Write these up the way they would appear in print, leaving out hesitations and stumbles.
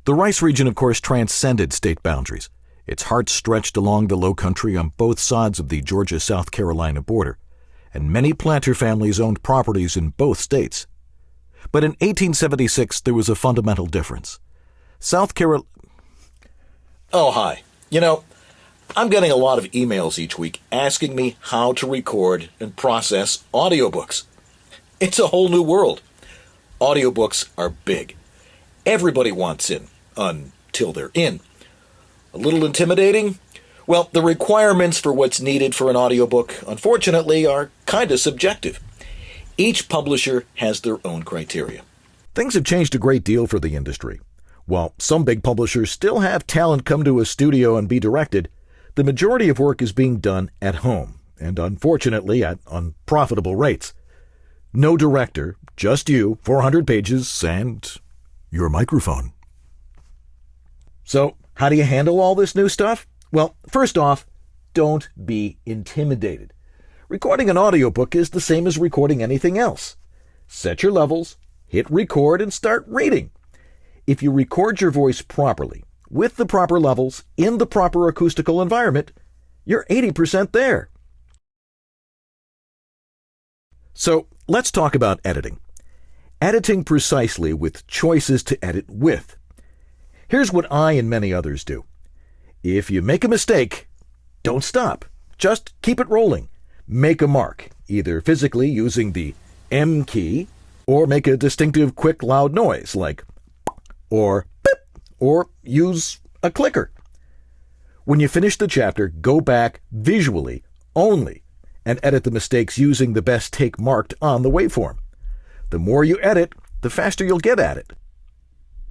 The rice region, of course, transcended state boundaries. Its heart stretched along the low country on both sides of the Georgia-South Carolina border, and many planter families owned properties in both states. But in 1876, there was a fundamental difference. South Carolina... Oh, hi. I'm getting a lot of emails each week asking me how to record and process audiobooks. It's a whole new world. Audiobooks are big. Everybody wants in, until they're in. A little intimidating? Well, the requirements for what's needed for an audiobook, unfortunately, are kind of subjective. Each publisher has their own criteria. Things have changed a great deal for the industry. While some big publishers still have talent come to a studio and be directed, the majority of work is being done at home, and unfortunately at unprofitable rates. No director, just you, 400 pages, and your microphone. So, how do you handle all this new stuff? Well, first off, don't be intimidated. Recording an audiobook is the same as recording anything else. Set your levels, hit record, and start reading. If you record your voice properly, with the proper levels, in the proper acoustical environment, you're 80% there. So, let's talk about editing. Editing precisely with choices to edit with. Here's what I and many others do. If you make a mistake, don't stop. Just keep it rolling. Make a mark, either physically using the M key, or make a distinctive quick loud noise like or beep, or use a clicker. When you finish the chapter, go back visually only and edit the mistakes using the best take marked on the waveform. The more you edit, the faster you'll get at it.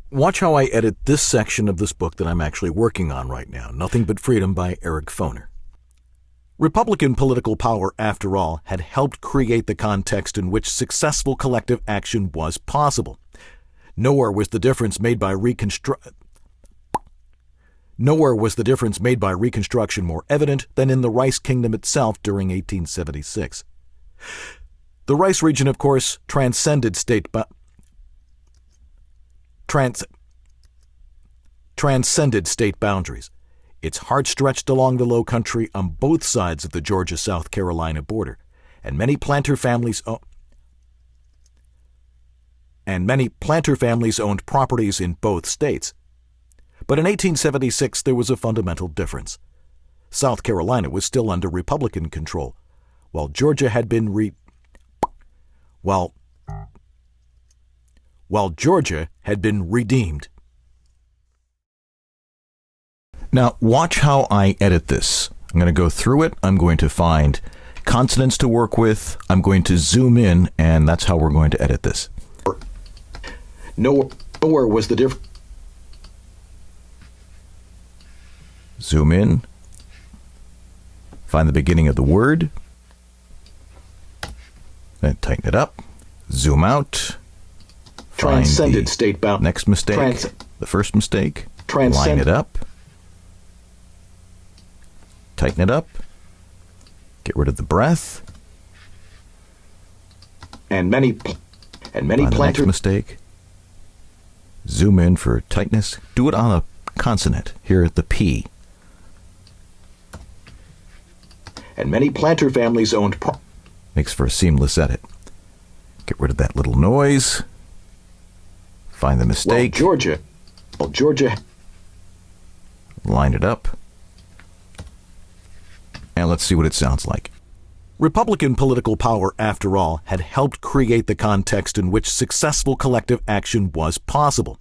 Watch how I edit this section of this book that I'm actually working on right now, Nothing But Freedom by Eric Foner. Republican political power, after all, had helped create the context in which successful collective action was possible. Nowhere was the difference made by Reconstruction more evident than in the Rice Kingdom itself during 1876. The Rice region, of course, transcended state boundaries. Its heart stretched along the low country on both sides of the Georgia-South Carolina border, and many planter families owned properties in both states. But in 1876, there was a fundamental difference. South Carolina was still under Republican control, while Georgia had been redeemed. Now, watch how I edit this. I'm going to go through it. I'm going to find consonants to work with. I'm going to zoom in, and that's how we're going to edit this. Nowhere was the difference. Zoom in. Find the beginning of the word. Then tighten it up. Zoom out. Transcended state bound. Next mistake. The first mistake. Line it up. Tighten it up. Get rid of the breath. And many planter. Next mistake. Zoom in for tightness. Do it on a consonant. Here at the P. And many planter families owned makes for a seamless edit. Get rid of that little noise. Find the mistake. Georgia. Line it up. And let's see what it sounds like. Republican political power, after all, had helped create the context in which successful collective action was possible.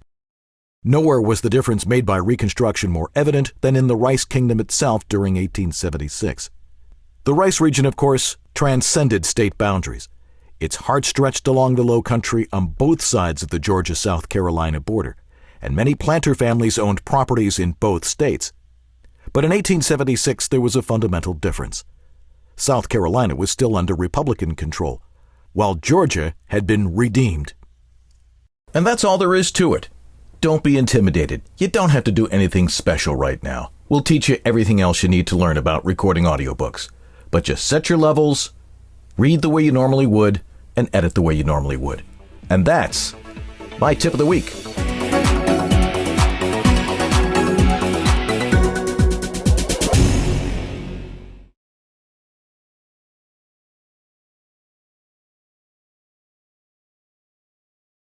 Nowhere was the difference made by Reconstruction more evident than in the Rice Kingdom itself during 1876. The Rice region, of course, transcended state boundaries. Its heart stretched along the low country on both sides of the Georgia-South Carolina border, and many planter families owned properties in both states. But in 1876, there was a fundamental difference. South Carolina was still under Republican control, while Georgia had been redeemed. And that's all there is to it. Don't be intimidated. You don't have to do anything special right now. We'll teach you everything else you need to learn about recording audiobooks. But just set your levels, read the way you normally would, and edit the way you normally would. And that's my tip of the week.